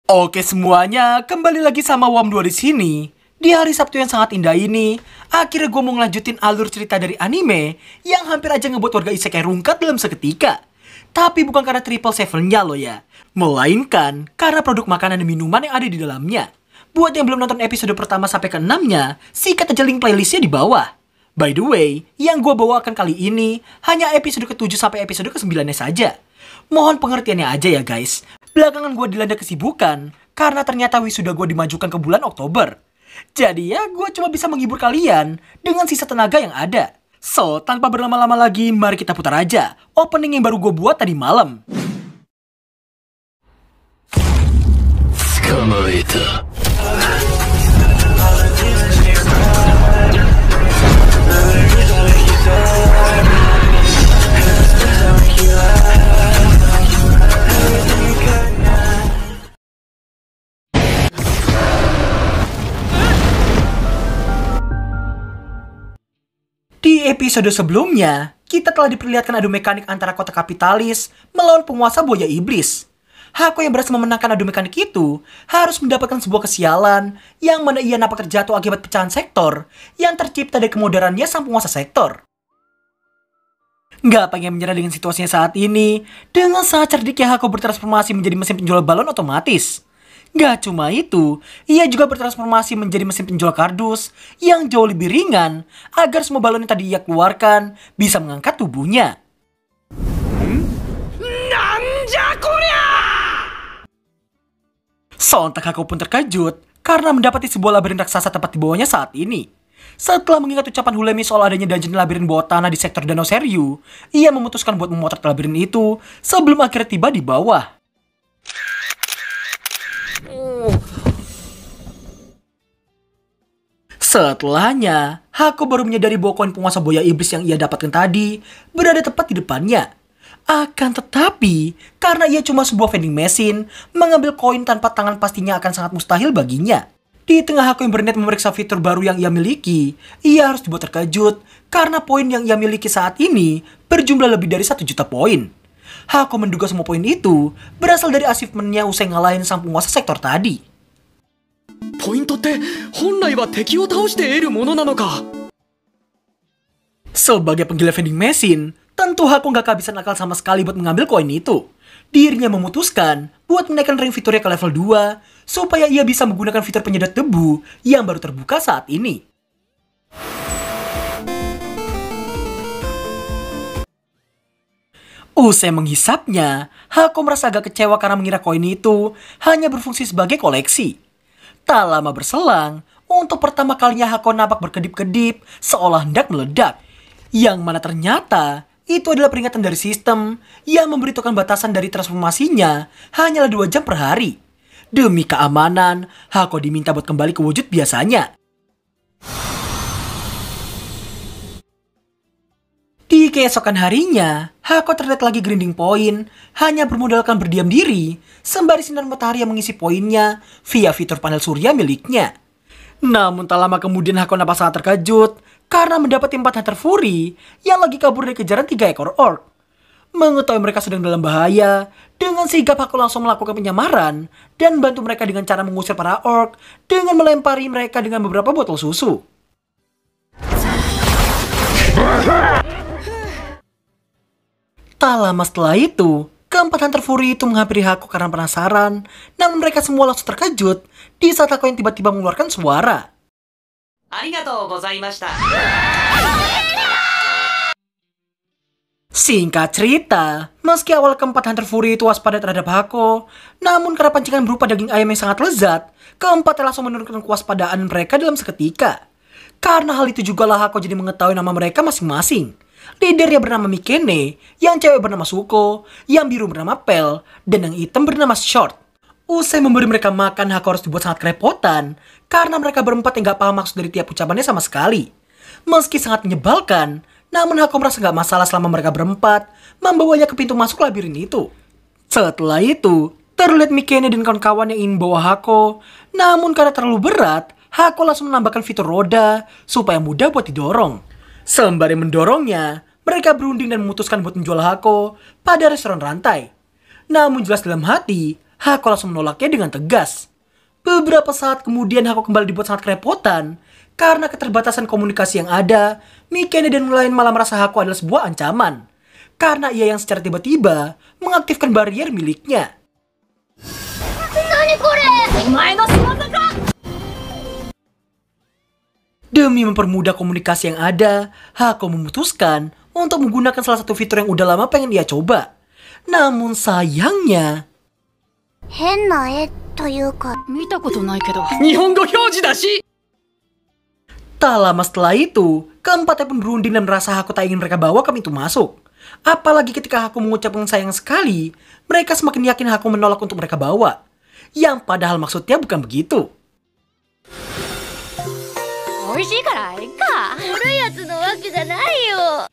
Oke semuanya, kembali lagi sama Wam2 di sini. Di hari Sabtu yang sangat indah ini, akhirnya gue mau ngelanjutin alur cerita dari anime yang hampir aja ngebuat warga isekai rungkat dalam seketika. Tapi bukan karena triple sevennya loh ya, melainkan karena produk makanan dan minuman yang ada di dalamnya. Buat yang belum nonton episode pertama sampai ke 6-nya, sikat aja link playlistnya di bawah. By the way, yang gue bawakan kali ini hanya episode ke-7 sampai episode ke-9-nya saja. Mohon pengertiannya aja ya guys. Belakangan gue dilanda kesibukan karena ternyata wisuda gue dimajukan ke bulan Oktober. Jadi ya gue cuma bisa menghibur kalian dengan sisa tenaga yang ada. So, tanpa berlama-lama lagi, mari kita putar aja opening yang baru gue buat tadi malam. Di episode sebelumnya, kita telah diperlihatkan adu mekanik antara kota kapitalis melawan penguasa buaya iblis. Hako yang berhasil memenangkan adu mekanik itu harus mendapatkan sebuah kesialan yang mana ia nampak terjatuh akibat pecahan sektor yang tercipta dari kemodarannya sang penguasa sektor. Nggak pengen menyerah dengan situasinya saat ini, dengan sangat cerdiknya Hako bertransformasi menjadi mesin penjual balon otomatis. Gak cuma itu, ia juga bertransformasi menjadi mesin penjual kardus yang jauh lebih ringan agar semua balon yang tadi ia keluarkan bisa mengangkat tubuhnya. Sontak Hako pun terkejut karena mendapati sebuah labirin raksasa tepat di bawahnya saat ini. Setelah mengingat ucapan Hulemi soal adanya dungeon labirin bawah tanah di sektor Danau Seryu, ia memutuskan buat memotret labirin itu sebelum akhirnya tiba di bawah. Setelahnya, Hako baru menyadari bahwa koin penguasa buaya iblis yang ia dapatkan tadi berada tepat di depannya. Akan tetapi, karena ia cuma sebuah vending machine, mengambil koin tanpa tangan pastinya akan sangat mustahil baginya. Di tengah Hako yang berniat memeriksa fitur baru yang ia miliki, ia harus dibuat terkejut karena poin yang ia miliki saat ini berjumlah lebih dari 1 juta poin. Hako menduga semua poin itu berasal dari achievement-nya usai ngalahin sang penguasa sektor tadi. Sebagai penggila vending machine, tentu Hako gak kehabisan akal sama sekali buat mengambil koin itu. Dirinya memutuskan buat menaikkan ring fiturnya ke level 2 supaya ia bisa menggunakan fitur penyedot debu yang baru terbuka saat ini. Usai menghisapnya, Hako merasa agak kecewa karena mengira koin itu hanya berfungsi sebagai koleksi. Tak lama berselang, untuk pertama kalinya Hako nampak berkedip-kedip seolah hendak meledak. Yang mana ternyata itu adalah peringatan dari sistem yang memberitahukan batasan dari transformasinya hanyalah 2 jam per hari. Demi keamanan, Hako diminta buat kembali ke wujud biasanya. Di keesokan harinya, Hako terlihat lagi grinding poin, hanya bermodalkan berdiam diri, sembari sinar matahari yang mengisi poinnya via fitur panel surya miliknya. Namun tak lama kemudian Hako nampak sangat terkejut, karena mendapati 4 Hunter Fury yang lagi kabur dari kejaran 3 ekor orc. Mengetahui mereka sedang dalam bahaya, dengan sigap Hako langsung melakukan penyamaran, dan bantu mereka dengan cara mengusir para orc, dengan melempari mereka dengan beberapa botol susu. Tak lama setelah itu, keempat Hunter Fury itu menghampiri Hako karena penasaran, namun mereka semua langsung terkejut di saat Hako yang tiba-tiba mengeluarkan suara. Arigatou gozaimashita. Singkat cerita, meski awal keempat Hunter Fury itu waspada terhadap Hako, namun karena pancingan berupa daging ayam yang sangat lezat, keempatnya langsung menurunkan kewaspadaan mereka dalam seketika. Karena hal itu juga lah Hako jadi mengetahui nama mereka masing-masing. Leadernya bernama Mikene, yang cewek bernama Suko, yang biru bernama Pel, dan yang hitam bernama Short. Usai memberi mereka makan, Hako harus dibuat sangat kerepotan, karena mereka berempat yang gak paham maksud dari tiap ucapannya sama sekali. Meski sangat menyebalkan, namun Hako merasa gak masalah selama mereka berempat membawanya ke pintu masuk labirin itu. Setelah itu, terlihat Mikene dan kawan-kawan yang ingin bawa Hako, namun karena terlalu berat, Hako langsung menambahkan fitur roda supaya mudah buat didorong. Sembari mendorongnya, mereka berunding dan memutuskan buat menjual Hako pada restoran rantai. Namun jelas dalam hati, Hako langsung menolaknya dengan tegas. Beberapa saat kemudian Hako kembali dibuat sangat kerepotan. Karena keterbatasan komunikasi yang ada, Mikene dan yang lain malah merasa Hako adalah sebuah ancaman. Karena ia yang secara tiba-tiba mengaktifkan barrier miliknya. Demi mempermudah komunikasi yang ada, Hako memutuskan untuk menggunakan salah satu fitur yang udah lama pengen dia coba. Namun sayangnya... 変な絵というか見たことないけど。日本語表示だし Tak lama setelah itu, keempatnya pun berunding dan merasa Hako tak ingin mereka bawa ke pintu masuk. Apalagi ketika Hako mengucapkan sayang sekali, mereka semakin yakin Hako menolak untuk mereka bawa. Yang padahal maksudnya bukan begitu. 美味しいからいっか。悪いやつのわけじゃないよ。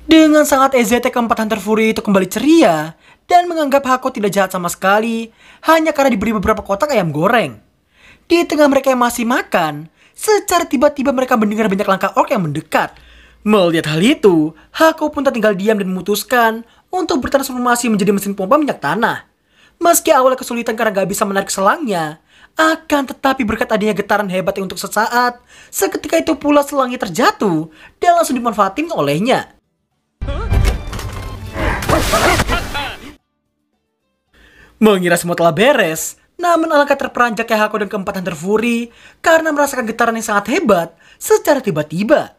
Dengan sangat EZT keempat Hunter Fury itu kembali ceria dan menganggap Hako tidak jahat sama sekali hanya karena diberi beberapa kotak ayam goreng. Di tengah mereka yang masih makan, secara tiba-tiba mereka mendengar banyak langkah orc yang mendekat. Melihat hal itu, Hako pun tak tinggal diam dan memutuskan untuk bertransformasi menjadi mesin pompa minyak tanah. Meski awalnya kesulitan karena gak bisa menarik selangnya, akan tetapi berkat adanya getaran hebat yang untuk sesaat, seketika itu pula selangnya terjatuh dan langsung dimanfaatin olehnya. Mengira semua telah beres, namun alangkah terperanjaknya Hako dan keempat Hunter Fury karena merasakan getaran yang sangat hebat secara tiba-tiba.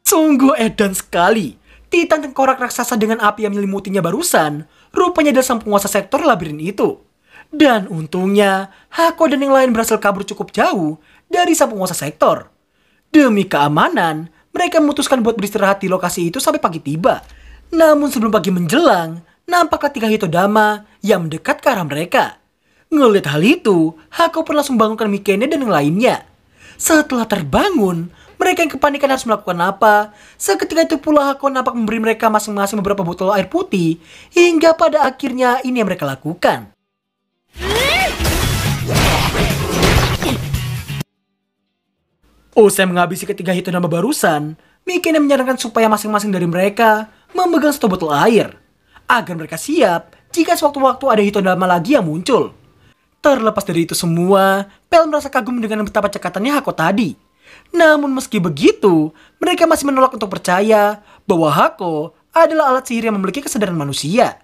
Sungguh edan sekali. Titan tengkorak raksasa dengan api yang menyelimutinya barusan rupanya adalah sang penguasa sektor labirin itu. Dan untungnya, Hako dan yang lain berhasil kabur cukup jauh dari sang penguasa sektor. Demi keamanan, mereka memutuskan buat beristirahat di lokasi itu sampai pagi tiba. Namun sebelum pagi menjelang, nampaklah 3 Hitodama yang mendekat ke arah mereka. Ngelihat hal itu, Hako pun langsung bangunkan Mikene dan yang lainnya. Setelah terbangun, mereka yang kepanikan harus melakukan apa. Seketika itu pula Hako nampak memberi mereka masing-masing beberapa botol air putih. Hingga pada akhirnya ini yang mereka lakukan. Usai menghabisi ketiga Hitodama barusan, Mikene menyarankan supaya masing-masing dari mereka memegang 1 botol air. Agar mereka siap jika sewaktu-waktu ada Hitodama lagi yang muncul. Terlepas dari itu semua, Pel merasa kagum dengan betapa cekatannya Hako tadi. Namun meski begitu, mereka masih menolak untuk percaya bahwa Hako adalah alat sihir yang memiliki kesadaran manusia.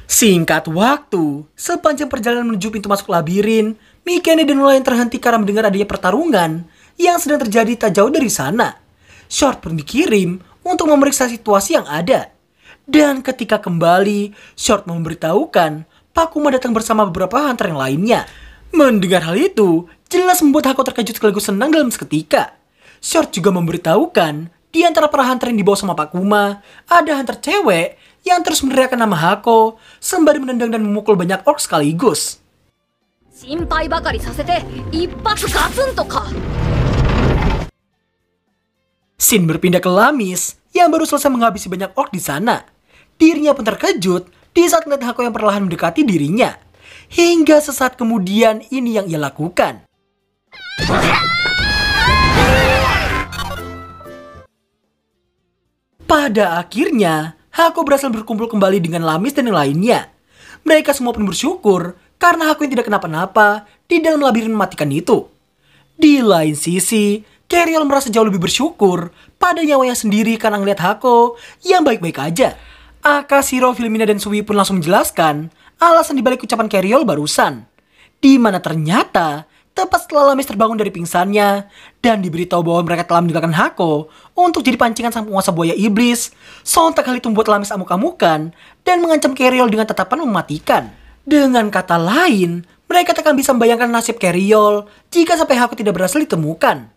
Singkat waktu, sepanjang perjalanan menuju pintu masuk labirin, Mikene dan lain terhenti karena mendengar adanya pertarungan yang sedang terjadi tak jauh dari sana. Short pun dikirim untuk memeriksa situasi yang ada. Dan ketika kembali, Short memberitahukan Pakuma datang bersama beberapa hunter yang lainnya. Mendengar hal itu, jelas membuat Hako terkejut sekaligus senang dalam seketika. Short juga memberitahukan, di antara para hunter yang dibawa sama Pakuma, ada hunter cewek yang terus meneriakkan nama Hako, sembari menendang dan memukul banyak orc sekaligus. 心配ばかりさせて一発ガツンとか。 Shin berpindah ke Lamis yang baru selesai menghabisi banyak orc di sana. Dirinya pun terkejut di saat melihat Hako yang perlahan mendekati dirinya. Hingga sesaat kemudian ini yang ia lakukan. Pada akhirnya, Hako berhasil berkumpul kembali dengan Lamis dan yang lainnya. Mereka semua pun bersyukur karena Hako yang tidak kenapa-napa di dalam labirin mematikan itu. Di lain sisi, Cariol merasa jauh lebih bersyukur pada nyawanya sendiri karena ngeliat Hako yang baik-baik aja. Akashiro, Filmina, dan Sui pun langsung menjelaskan alasan dibalik ucapan Cariol barusan. Di mana ternyata, tepat setelah Lamis terbangun dari pingsannya dan diberitahu bahwa mereka telah meninggalkan Hako untuk jadi pancingan sang penguasa buaya iblis, sontak hal itu membuat Lamis amuk-amukan dan mengancam Cariol dengan tatapan mematikan. Dengan kata lain, mereka tak akan bisa membayangkan nasib Cariol jika sampai Hako tidak berhasil ditemukan.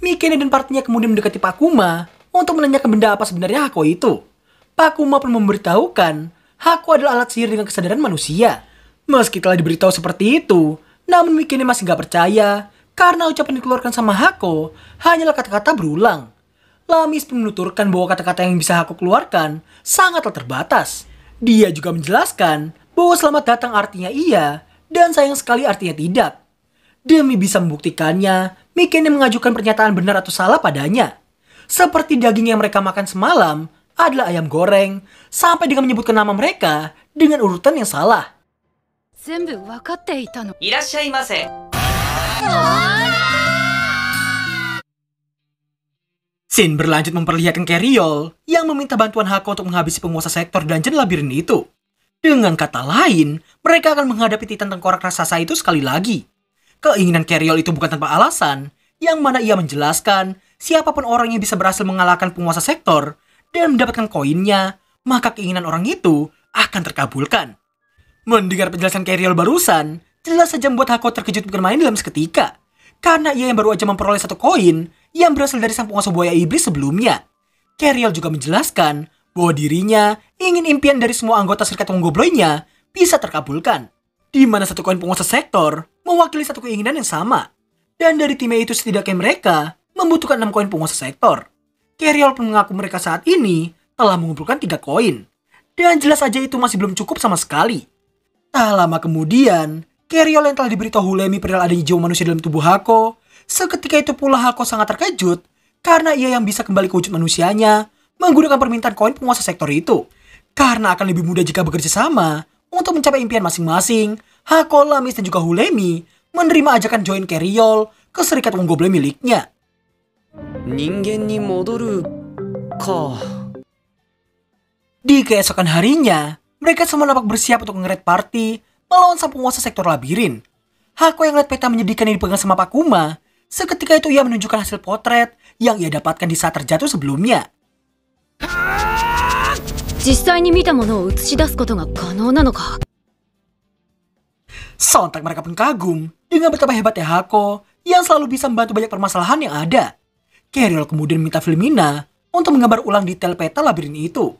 Mikene dan partinya kemudian mendekati Pakuma untuk menanyakan benda apa sebenarnya Hako itu. Pakuma pun memberitahukan Hako adalah alat sihir dengan kesadaran manusia. Meski telah diberitahu seperti itu, namun Mikene masih gak percaya karena ucapan yang dikeluarkan sama Hako hanyalah kata-kata berulang. Lamis pun menuturkan bahwa kata-kata yang bisa Hako keluarkan sangatlah terbatas. Dia juga menjelaskan bahwa selamat datang artinya iya dan sayang sekali artinya tidak. Demi bisa membuktikannya, Mikene mengajukan pernyataan benar atau salah padanya. seperti daging yang mereka makan semalam adalah ayam goreng, sampai dengan menyebutkan nama mereka dengan urutan yang salah. 全部分かっていたの。いらっしゃいませ。 Shin berlanjut memperlihatkan Carriol yang meminta bantuan Hako untuk menghabisi penguasa sektor dungeon labirin itu. Dengan kata lain, mereka akan menghadapi Titan tengkorak raksasa itu sekali lagi. Keinginan Carriol itu bukan tanpa alasan, yang mana ia menjelaskan siapapun orang yang bisa berhasil mengalahkan penguasa sektor dan mendapatkan koinnya, maka keinginan orang itu akan terkabulkan. Mendengar penjelasan Carriol barusan, jelas saja membuat Hako terkejut bukan main dalam seketika. Karena ia yang baru aja memperoleh 1 koin yang berasal dari sang penguasa buaya iblis sebelumnya. Carriol juga menjelaskan bahwa dirinya ingin impian dari semua anggota serikat Wonggobloy-nya bisa terkabulkan. Di mana 1 koin penguasa sektor mewakili 1 keinginan yang sama. Dan dari timnya itu setidaknya mereka membutuhkan 6 koin penguasa sektor. Carriol pun mengaku mereka saat ini telah mengumpulkan 3 koin. Dan jelas saja itu masih belum cukup sama sekali. Tak lama kemudian, Carriol yang telah diberitahu Hulemi perihal adanya jiwa manusia dalam tubuh Hako, seketika itu pula Hako sangat terkejut karena ia yang bisa kembali ke wujud manusianya menggunakan permintaan koin penguasa sektor itu. Karena akan lebih mudah jika bekerja sama untuk mencapai impian masing-masing, Hako, Lamis, dan juga Hulemi menerima ajakan join Carriol ke serikat Wonggobloy miliknya. 人間に戻るか。 Di keesokan harinya, mereka semua nampak bersiap untuk nge-raid party melawan sang penguasa sektor labirin. Hako yang lihat peta menyedihkan yang dipegang sama Pakuma, seketika itu ia menunjukkan hasil potret yang ia dapatkan di saat terjatuh sebelumnya. 実際に見たものを映し出すことが可能なのか。 Sontak mereka pun kagum dengan betapa hebatnya Hako yang selalu bisa membantu banyak permasalahan yang ada. Carriol kemudian minta Filmina untuk menggambar ulang detail peta labirin itu.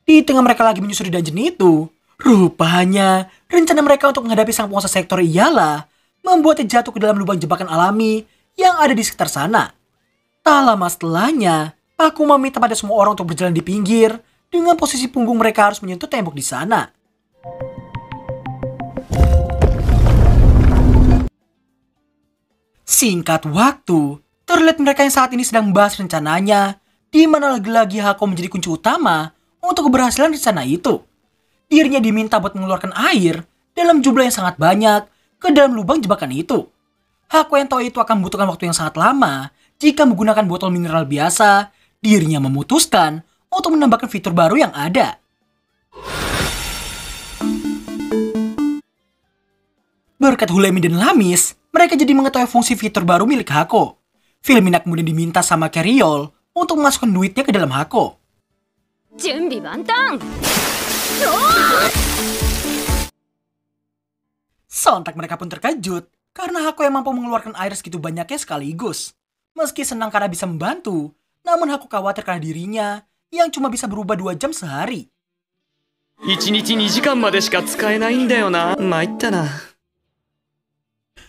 Di tengah mereka lagi menyusuri dungeon itu, rupanya rencana mereka untuk menghadapi sang penguasa sektor ialah membuatnya jatuh ke dalam lubang jebakan alami yang ada di sekitar sana. Tak lama setelahnya, Pakuma meminta pada semua orang untuk berjalan di pinggir dengan posisi punggung mereka harus menyentuh tembok di sana. Singkat waktu, terlihat mereka yang saat ini sedang membahas rencananya, di mana lagi-lagi Hako menjadi kunci utama untuk keberhasilan rencana itu. Dirinya diminta buat mengeluarkan air dalam jumlah yang sangat banyak ke dalam lubang jebakan itu. Hako yang tahu itu akan membutuhkan waktu yang sangat lama jika menggunakan botol mineral biasa, dirinya memutuskan untuk menambahkan fitur baru yang ada. Berkat Hulemi dan Lamis, mereka jadi mengetahui fungsi fitur baru milik Hako. Filmina kemudian diminta sama Carriol untuk memasukkan duitnya ke dalam Hako. 準備万端。 Sontak mereka pun terkejut karena Hako yang mampu mengeluarkan air segitu banyaknya sekaligus. Meski senang karena bisa membantu, namun Hako khawatir karena dirinya yang cuma bisa berubah 2 jam sehari. 1日2時間までしか使えないんだよな。参ったな。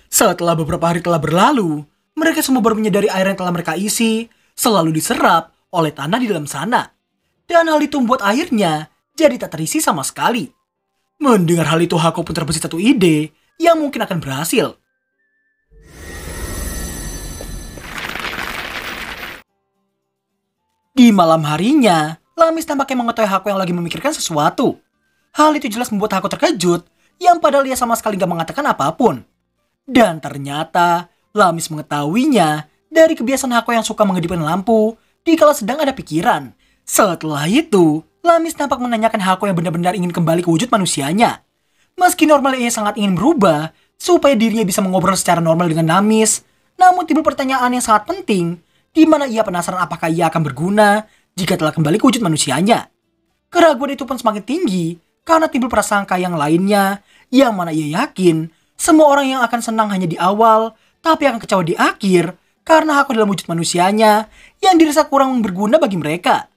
Setelah beberapa hari telah berlalu, mereka semua baru menyadari air yang telah mereka isi selalu diserap oleh tanah di dalam sana. Dan hal itu membuat airnya jadi tak terisi sama sekali. Mendengar hal itu, Hako pun terbesit satu ide yang mungkin akan berhasil. Di malam harinya, Lamis tampaknya mengetahui Hako yang lagi memikirkan sesuatu. Hal itu jelas membuat Hako terkejut, yang padahal ia sama sekali gak mengatakan apapun. Dan ternyata, Lamis mengetahuinya dari kebiasaan Hako yang suka mengedipkan lampu dikala sedang ada pikiran. Setelah itu, Lamis tampak menanyakan Hako yang benar-benar ingin kembali ke wujud manusianya. Meski normalnya ia sangat ingin berubah, supaya dirinya bisa mengobrol secara normal dengan Lamis, namun timbul pertanyaan yang sangat penting, di mana ia penasaran apakah ia akan berguna jika telah kembali ke wujud manusianya. Keraguan itu pun semakin tinggi, karena timbul prasangka yang lainnya, yang mana ia yakin, semua orang yang akan senang hanya di awal, tapi akan kecewa di akhir, karena Hako dalam wujud manusianya, yang dirasa kurang berguna bagi mereka.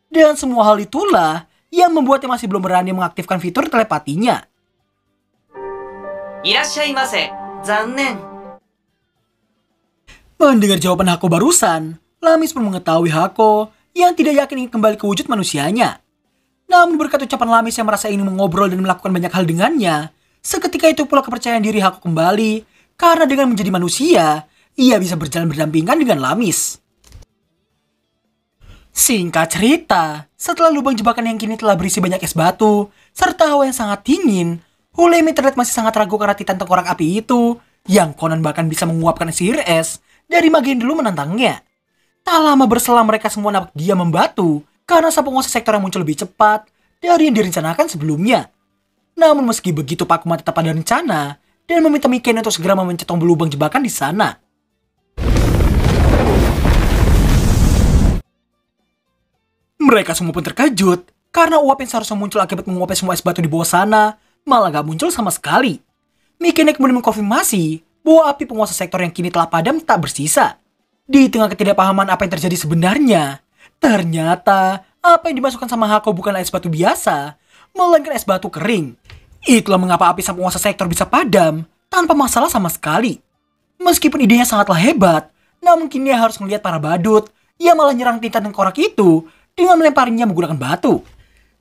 Dan semua hal itulah yang membuatnya masih belum berani mengaktifkan fitur telepatinya. いらっしゃいませ。残念。 Mendengar jawaban Hako barusan, Lamis pun mengetahui Hako yang tidak yakin ingin kembali ke wujud manusianya. Namun berkat ucapan Lamis yang merasa ingin mengobrol dan melakukan banyak hal dengannya, seketika itu pula kepercayaan diri Hako kembali, karena dengan menjadi manusia, ia bisa berjalan berdampingan dengan Lamis. Singkat cerita, setelah lubang jebakan yang kini telah berisi banyak es batu, serta hawa yang sangat dingin, Hulemi terlihat masih sangat ragu karena Titan tengkorak api itu, yang konon bahkan bisa menguapkan sihir es dari mage yang dulu menantangnya. Tak lama berselang mereka semua nampak dia membatu, karena sang penguasa sektor yang muncul lebih cepat dari yang direncanakan sebelumnya. Namun meski begitu, Pakuma tetap ada rencana dan meminta Miken untuk segera memencet tombol lubang jebakan di sana. Mereka semua pun terkejut karena uap yang seharusnya muncul akibat menguapnya semua es batu di bawah sana malah gak muncul sama sekali. Miken kemudian mengkonfirmasi bahwa api penguasa sektor yang kini telah padam tak bersisa. Di tengah ketidakpahaman apa yang terjadi sebenarnya, ternyata apa yang dimasukkan sama Hako bukanlah es batu biasa, melainkan es batu kering. Itulah mengapa api sang penguasa sektor bisa padam tanpa masalah sama sekali. Meskipun idenya sangatlah hebat, namun kini dia harus melihat para badut yang malah nyerang Titan tengkorak itu dengan melemparinya menggunakan batu.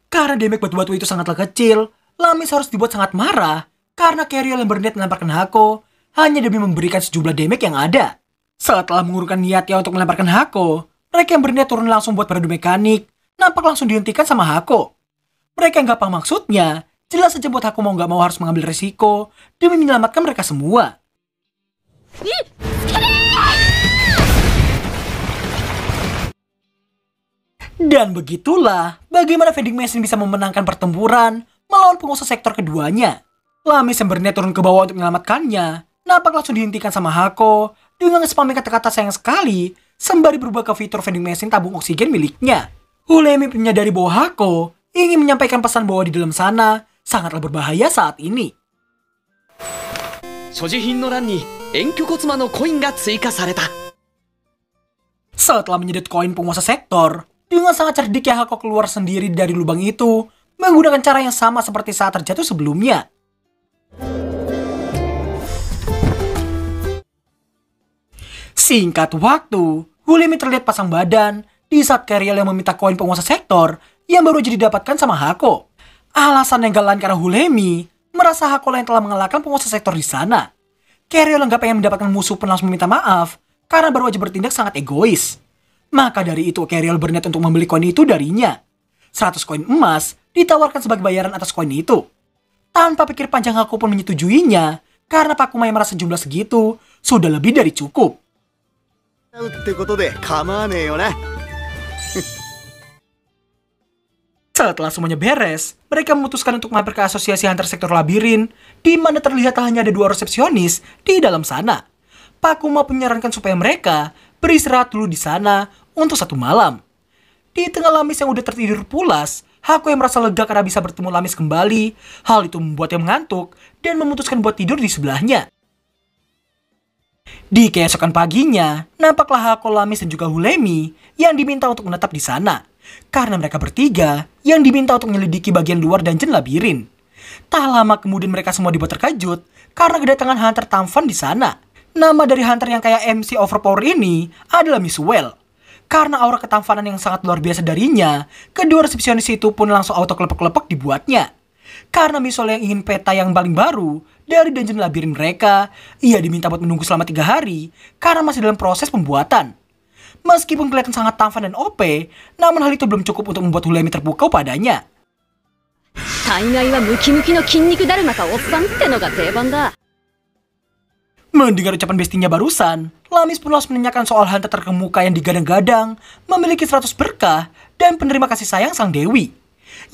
Karena damage batu-batu itu sangatlah kecil, Lamis harus dibuat sangat marah karena Carriel yang berniat melemparkan Hako hanya demi memberikan sejumlah damage yang ada. Setelah mengurungkan niatnya untuk melemparkan Hako, mereka yang berniat turun langsung buat beradu mekanik nampak langsung dihentikan sama Hako. Mereka yang gak paham maksudnya, jelas saja buat Hako mau gak mau harus mengambil resiko demi menyelamatkan mereka semua. Dan begitulah bagaimana vending machine bisa memenangkan pertempuran melawan penguasa sektor keduanya. Lamis yang berniat turun ke bawah untuk menyelamatkannya nampak langsung dihentikan sama Hako dengan nge-spamming kata-kata sayang sekali sembari berubah ke fitur vending machine tabung oksigen miliknya. Hulemi menyadari bahwa Hako ingin menyampaikan pesan bahwa di dalam sana sangatlah berbahaya saat ini. 所持品の欄に遠距骨魔のコインが追加された。 Setelah menyedot koin penguasa sektor, dengan sangat cerdik Hako keluar sendiri dari lubang itu menggunakan cara yang sama seperti saat terjatuh sebelumnya. Singkat waktu, Hulemi terlihat pasang badan di saat Carriel yang meminta koin penguasa sektor yang baru aja didapatkan sama Hako. Alasan yang gak lain karena Hulemi merasa Hako yang telah mengalahkan penguasa sektor di sana. Carriel yang gak pengen mendapatkan musuh pun langsung meminta maaf karena baru aja bertindak sangat egois. Maka dari itu Carriel berniat untuk membeli koin itu darinya. 100 koin emas ditawarkan sebagai bayaran atas koin itu. Tanpa pikir panjang Hako pun menyetujuinya karena Pakuma yang merasa jumlah segitu sudah lebih dari cukup. Setelah semuanya beres, mereka memutuskan untuk mampir ke asosiasi Hunter Sektor Labirin, di mana terlihat hanya ada 2 resepsionis di dalam sana. Pakuma menyarankan supaya mereka beristirahat dulu di sana untuk 1 malam. Di tengah Lamis yang udah tertidur pulas, Hako yang merasa lega karena bisa bertemu Lamis kembali. Hal itu membuatnya mengantuk dan memutuskan buat tidur di sebelahnya. Di keesokan paginya, nampaklah Hako, Lamis dan juga Hulemi yang diminta untuk menetap di sana. Karena mereka bertiga yang diminta untuk menyelidiki bagian luar dungeon labirin. Tak lama kemudian mereka semua dibuat terkejut karena kedatangan Hunter tampan di sana. Nama dari Hunter yang kayak MC overpower ini adalah Miss Well. Karena aura ketampanan yang sangat luar biasa darinya, kedua resepsionis itu pun langsung auto kelepek-kelepek dibuatnya. Karena Miss Well yang ingin peta yang paling baru dari dungeon labirin mereka, ia diminta buat menunggu selama 3 hari karena masih dalam proses pembuatan. Meskipun kelihatan sangat tampan dan OP, namun hal itu belum cukup untuk membuat Hulemi terpukau padanya. Mendengar ucapan bestinya barusan, Lamis pun langsung menanyakan soal Hunter terkemuka yang digadang-gadang memiliki 100 berkah dan penerima kasih sayang sang dewi.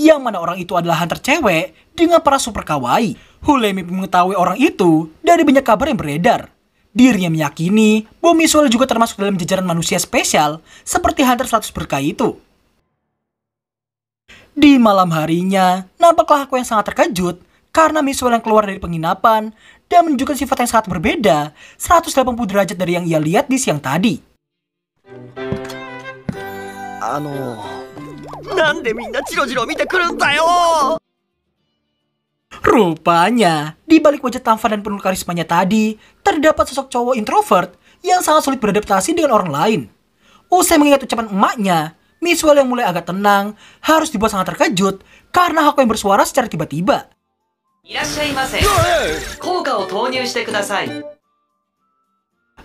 Yang mana orang itu adalah Hunter cewek dengan para super kawaii. Hulemi mengetahui orang itu dari banyak kabar yang beredar. Dirinya meyakini bahwa Miss Well juga termasuk dalam jajaran manusia spesial seperti Hunter 100 berkah itu. Di malam harinya, nampaklah aku yang sangat terkejut karena Miss Well yang keluar dari penginapan dan menunjukkan sifat yang sangat berbeda 180 derajat dari yang ia lihat di siang tadi. Rupanya, di balik wajah tampan dan penuh karismanya tadi, terdapat sosok cowok introvert yang sangat sulit beradaptasi dengan orang lain. Usai mengingat ucapan emaknya, Miss Well yang mulai agak tenang harus dibuat sangat terkejut karena Hako yang bersuara secara tiba-tiba.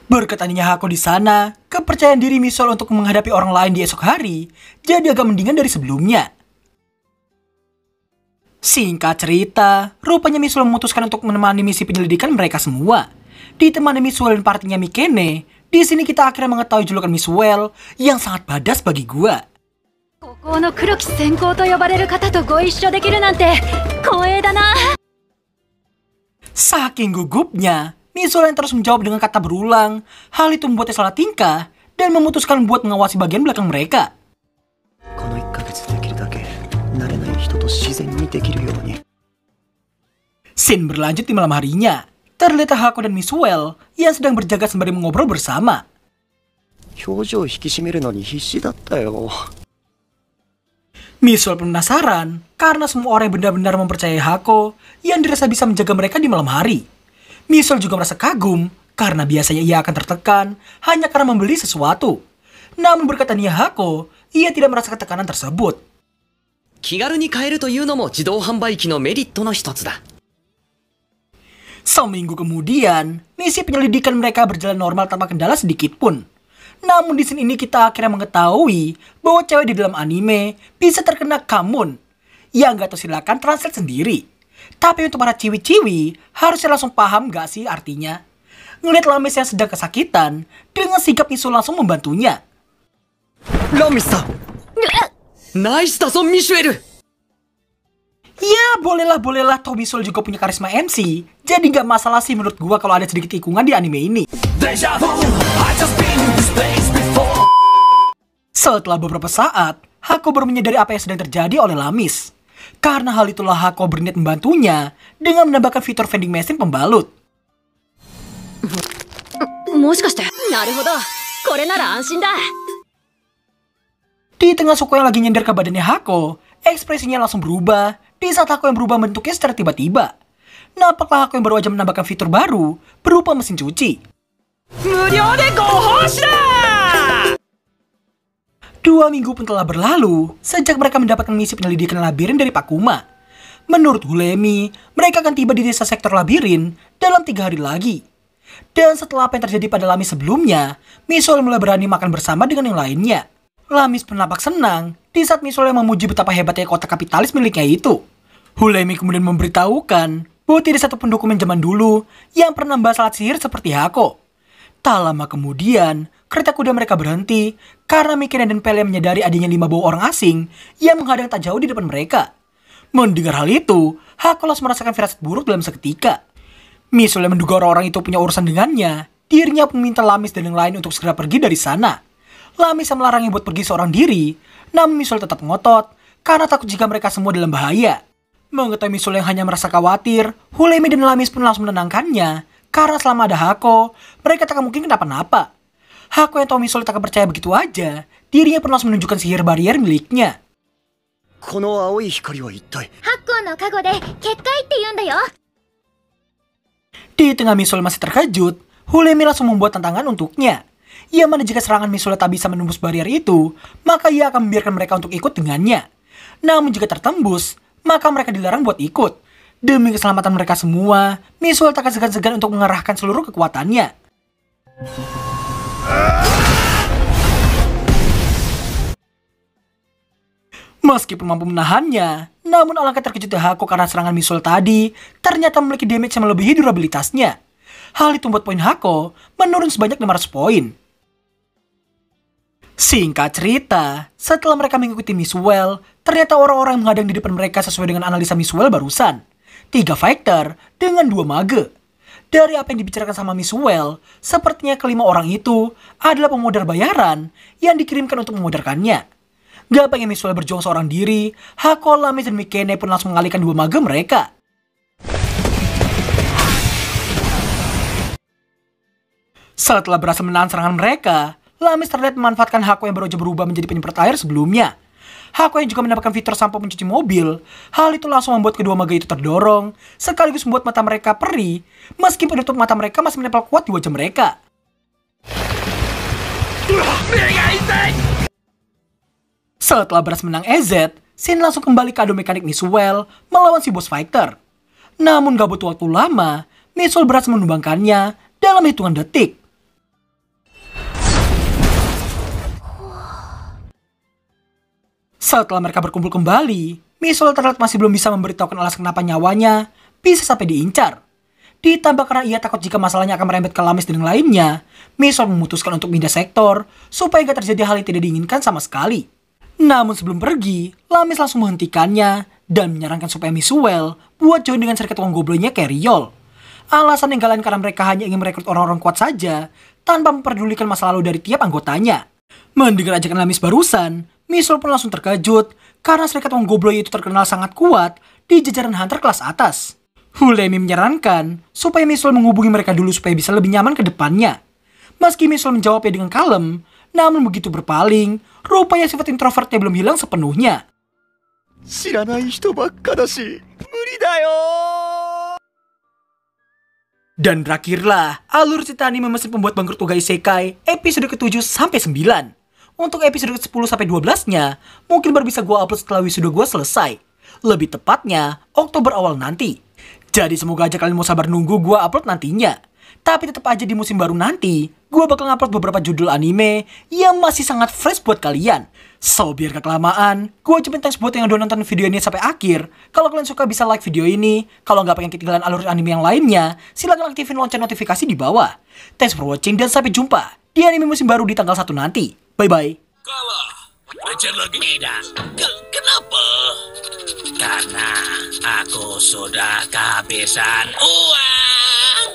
Berkat adanya Hako di sana, kepercayaan diri Misol untuk menghadapi orang lain di esok hari jadi agak mendingan dari sebelumnya. Singkat cerita, rupanya Misol memutuskan untuk menemani misi penyelidikan mereka semua. Ditemani Misol dan partinya Mikene, di sini kita akhirnya mengetahui julukan Miswell yang sangat badas bagi gua. ここの黒き先行と呼ばれる方とご一緒できるなんて光栄だな。 Saking gugupnya, Misol yang terus menjawab dengan kata berulang. Hal itu membuatnya salah tingkah dan memutuskan buat mengawasi bagian belakang mereka. Scene berlanjut di malam harinya. Terlihat Hako dan Miswell yang sedang berjaga sembari mengobrol bersama. Miswell penasaran karena semua orang yang benar-benar mempercayai Hako yang dirasa bisa menjaga mereka di malam hari. Miswell juga merasa kagum karena biasanya ia akan tertekan hanya karena membeli sesuatu. Namun berkat adanya Hako, ia tidak merasa ketekanan tersebut. 気軽に買えるというのも自動販売機のメリットの一つだ。 Seminggu kemudian, misi penyelidikan mereka berjalan normal tanpa kendala sedikit pun. Namun di sini kita akhirnya mengetahui bahwa cewek di dalam anime bisa terkena kamun. Ya nggak tahu, silakan translate sendiri. Tapi untuk para ciwi-ciwi, harusnya langsung paham gak sih artinya? Ngeliat Lamis yang sedang kesakitan, dengan sigap Misol langsung membantunya. Lamis-san! Nice da son, Miswell! Ya bolehlah, toh Misol juga punya karisma MC. Jadi gak masalah sih menurut gua kalau ada sedikit tikungan di anime ini. Setelah beberapa saat, Hako baru menyadari apa yang sedang terjadi oleh Lamis. Karena hal itulah Hako berniat membantunya dengan menambahkan fitur vending machine pembalut. もしかして。なるほど。これなら安心だ。 Di tengah Suko yang lagi nyender ke badannya Hako, ekspresinya langsung berubah di saat Hako yang berubah bentuknya secara tiba-tiba. Nampaklah Hako yang baru aja menambahkan fitur baru berupa mesin cuci. 2 minggu pun telah berlalu sejak mereka mendapatkan misi penyelidikan labirin dari Pakuma. Menurut Hulemi, mereka akan tiba di desa sektor labirin dalam 3 hari lagi. Dan setelah apa yang terjadi pada Lamis sebelumnya, Misol mulai berani makan bersama dengan yang lainnya. Lamis pun nampak senang di saat Misol yang memuji betapa hebatnya kota kapitalis miliknya itu. Hulemi kemudian memberitahukan bahwa tidak satupun dokumen zaman dulu yang pernah membahas alat sihir seperti Hako. Tak lama kemudian, kereta kuda mereka berhenti karena Mikene dan Pele menyadari adanya 5 bau orang asing yang menghadang tak jauh di depan mereka. Mendengar hal itu, Hako langsung merasakan firasat buruk dalam seketika. Misol yang menduga orang-orang itu punya urusan dengannya, dirinya pun meminta Lamis dan yang lain untuk segera pergi dari sana. Lamis yang melarangnya buat pergi seorang diri, namun Misol tetap ngotot karena takut jika mereka semua dalam bahaya. Mengetahui Misol yang hanya merasa khawatir, Hulemi dan Lamis pun langsung menenangkannya karena selama ada Hako, mereka tak mungkin kenapa-napa. Hako yang tahu Misol tak percaya begitu aja, dirinya pun langsung menunjukkan sihir barier miliknya. 発光の加護で結界って言うんだよ。 Di tengah Misol masih terkejut, Hulemi langsung membuat tantangan untuknya. Ia mana jika serangan Misol tak bisa menembus barier itu, maka ia akan membiarkan mereka untuk ikut dengannya. Namun jika tertembus, maka mereka dilarang buat ikut. Demi keselamatan mereka semua, Misol tak akan segan-segan untuk mengerahkan seluruh kekuatannya. Meskipun mampu menahannya, namun alangkah terkejutnya Hako karena serangan Misol tadi ternyata memiliki damage yang melebihi durabilitasnya. Hal itu membuat poin Hako menurun sebanyak 500 poin. Singkat cerita, setelah mereka mengikuti Miswell, ternyata orang-orang yang menghadang di depan mereka sesuai dengan analisa Miswell barusan. 3 fighter dengan 2 mage. Dari apa yang dibicarakan sama Miswell, sepertinya kelima orang itu adalah pemodal bayaran yang dikirimkan untuk memodarkannya. Gak pengen Miswell berjuang seorang diri, Hako, Lamis, dan Mikene pun langsung mengalihkan 2 mage mereka. Setelah berhasil menahan serangan mereka, Lamis terlihat memanfaatkan Hako yang baru aja berubah menjadi penyemprot air sebelumnya. Hako yang juga mendapatkan fitur sampo pencuci mobil. Hal itu langsung membuat kedua mage itu terdorong, sekaligus membuat mata mereka perih, meski penutup mata mereka masih menempel kuat di wajah mereka. Setelah berhasil menang EZ, Shin langsung kembali ke adu mekanik Miswell melawan si boss fighter. Namun gak butuh waktu lama, Miswell berhasil menumbangkannya dalam hitungan detik. Setelah mereka berkumpul kembali, Misol terlihat masih belum bisa memberitahukan alasan kenapa nyawanya bisa sampai diincar. Ditambah karena ia takut jika masalahnya akan merembet ke Lamis dan yang lainnya, Misol memutuskan untuk pindah sektor supaya gak terjadi hal yang tidak diinginkan sama sekali. Namun sebelum pergi, Lamis langsung menghentikannya dan menyarankan supaya Misuel buat join dengan serikat uang goblonya Keriol. Alasan yang gak lain karena mereka hanya ingin merekrut orang-orang kuat saja tanpa memperdulikan masa lalu dari tiap anggotanya. Mendengar ajakan Lamis barusan, Misol pun langsung terkejut karena serikat uang gobloy itu terkenal sangat kuat di jajaran hunter kelas atas. Hulemi menyarankan supaya Misol menghubungi mereka dulu supaya bisa lebih nyaman ke depannya. Meski Misol menjawabnya dengan kalem, namun begitu berpaling, rupanya sifat introvertnya belum hilang sepenuhnya. Dan berakhirlah alur cerita anime mesin pembuat bangkrut Toga Isekai episode ke-7 sampai 9. Untuk episode ke-10 sampai 12-nya, mungkin baru bisa gue upload setelah wisuda gue selesai. Lebih tepatnya, Oktober awal nanti. Jadi semoga aja kalian mau sabar nunggu gue upload nantinya. Tapi tetap aja di musim baru nanti, gue bakal ngupload beberapa judul anime yang masih sangat fresh buat kalian. So, biar gak kelamaan, gue ucapin thanks buat yang udah nonton video ini sampai akhir. Kalau kalian suka bisa like video ini. Kalau nggak pengen ketinggalan alur anime yang lainnya, silahkan aktifin lonceng notifikasi di bawah. Thanks for watching dan sampai jumpa di anime musim baru di tanggal 1 nanti. Bye-bye. Kalah. Belajar lagi. Tidak. Kenapa? Karena aku sudah kehabisan uang.